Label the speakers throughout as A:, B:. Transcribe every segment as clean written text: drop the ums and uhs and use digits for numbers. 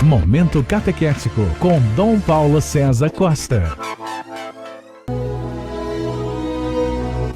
A: Momento Catequético com Dom Paulo César Costa.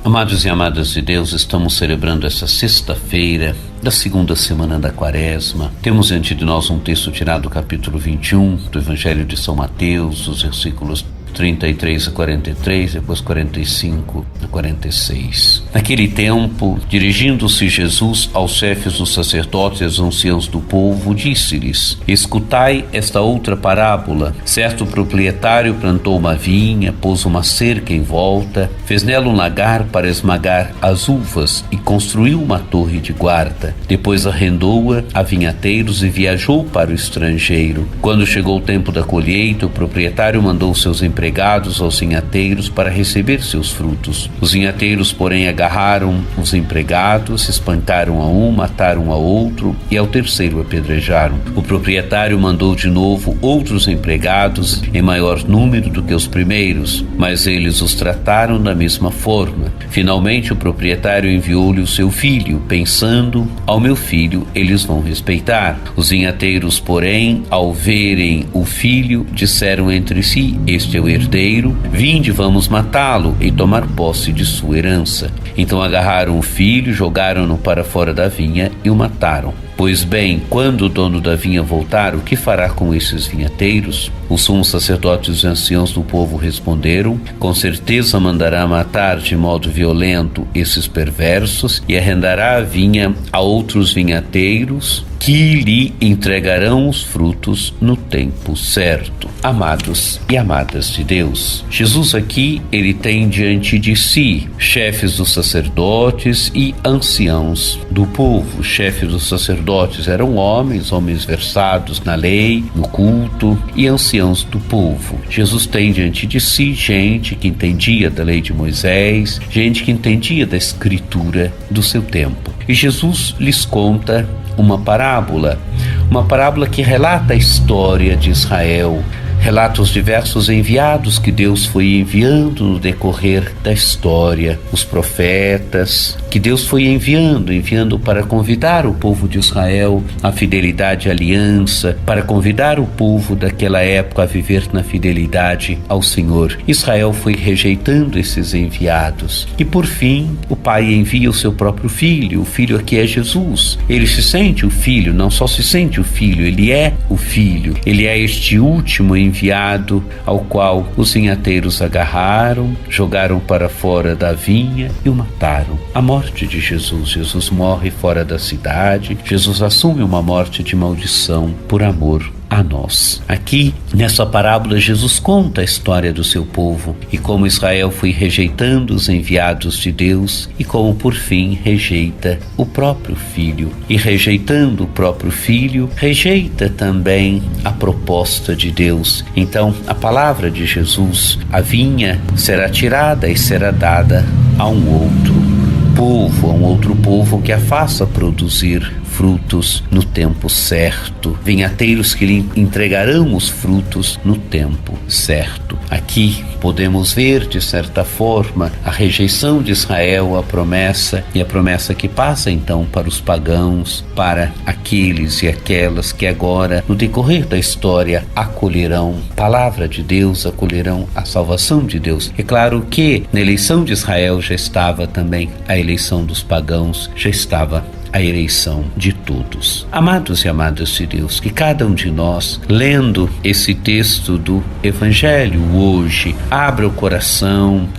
B: Amados e amadas de Deus, estamos celebrando essa sexta-feira da segunda semana da Quaresma. Temos diante de nós um texto tirado do capítulo 21 do Evangelho de São Mateus, os versículos 33 a 43, depois 45 a 46. Naquele tempo, dirigindo-se Jesus aos chefes dos sacerdotes e aos anciãos do povo, disse-lhes: escutai esta outra parábola. Certo proprietário plantou uma vinha, pôs uma cerca em volta, fez nela um lagar para esmagar as uvas e construiu uma torre de guarda. Depois arrendou-a a vinhateiros e viajou para o estrangeiro. Quando chegou o tempo da colheita, o proprietário mandou seus empregados aos vinhateiros para receber seus frutos. Os vinhateiros, porém, agarraram os empregados, espancaram a um, mataram a outro e ao terceiro apedrejaram. O proprietário mandou de novo outros empregados em maior número do que os primeiros, mas eles os trataram da mesma forma. Finalmente, o proprietário enviou-lhe o seu filho, pensando: ao meu filho eles vão respeitar. Os vinhateiros, porém, ao verem o filho, disseram entre si: este é o herdeiro, vinde, vamos matá-lo e tomar posse de sua herança. Então agarraram o filho, jogaram-no para fora da vinha e o mataram. Pois bem, quando o dono da vinha voltar, o que fará com esses vinhateiros? Os sumos sacerdotes e os anciãos do povo responderam: com certeza mandará matar de modo violento esses perversos e arrendará a vinha a outros vinhateiros que lhe entregarão os frutos no tempo certo. Amados e amadas de Deus, Jesus aqui, ele tem diante de si chefes dos sacerdotes e anciãos do povo. Chefes dos sacerdotes eram homens versados na lei, no culto, e anciãos do povo. Jesus tem diante de si gente que entendia da lei de Moisés, gente que entendia da escritura do seu tempo. E Jesus lhes conta uma parábola que relata a história de Israel, relata os diversos enviados que Deus foi enviando no decorrer da história, os profetas que Deus foi enviando para convidar o povo de Israel à fidelidade à aliança, para convidar o povo daquela época a viver na fidelidade ao Senhor. Israel foi rejeitando esses enviados e, por fim, o Pai envia o seu próprio Filho. O Filho aqui é Jesus. Ele se sente o Filho, não só se sente o Filho, ele é o Filho. Ele é este último enviado ao qual os vinhateiros agarraram, jogaram para fora da vinha e o mataram. A morte de Jesus. Jesus morre fora da cidade. Jesus assume uma morte de maldição por amor a nós. Aqui, nessa parábola, Jesus conta a história do seu povo e como Israel foi rejeitando os enviados de Deus e como, por fim, rejeita o próprio Filho. E rejeitando o próprio Filho, rejeita também a proposta de Deus. Então, a palavra de Jesus: a vinha será tirada e será dada a um outro povo que a faça produzir frutos no tempo certo, vinhateiros que lhe entregarão os frutos no tempo certo. Aqui podemos ver, de certa forma, a rejeição de Israel à promessa, e a promessa que passa então para os pagãos, para aqueles e aquelas que agora, no decorrer da história, acolherão a palavra de Deus, acolherão a salvação de Deus. É claro que na eleição de Israel já estava também a eleição dos pagãos, já estava a eleição de todos. Amados e amadas de Deus, que cada um de nós, lendo esse texto do Evangelho hoje, abra o coração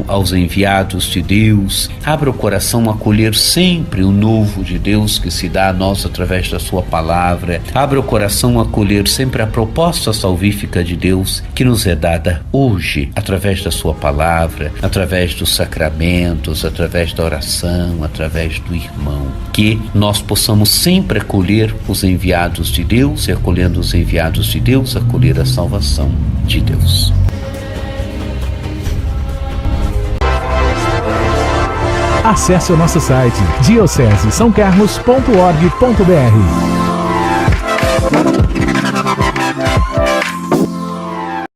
B: aos enviados de Deus, abra o coração a acolher sempre o novo de Deus que se dá a nós através da sua palavra, abra o coração a acolher sempre a proposta salvífica de Deus que nos é dada hoje, através da sua palavra, através dos sacramentos, através da oração, através do irmão. Que nós possamos sempre acolher os enviados de Deus e, acolhendo os enviados de Deus, acolher a salvação de Deus.
A: Acesse o nosso site diocesesaocarlos.org.br.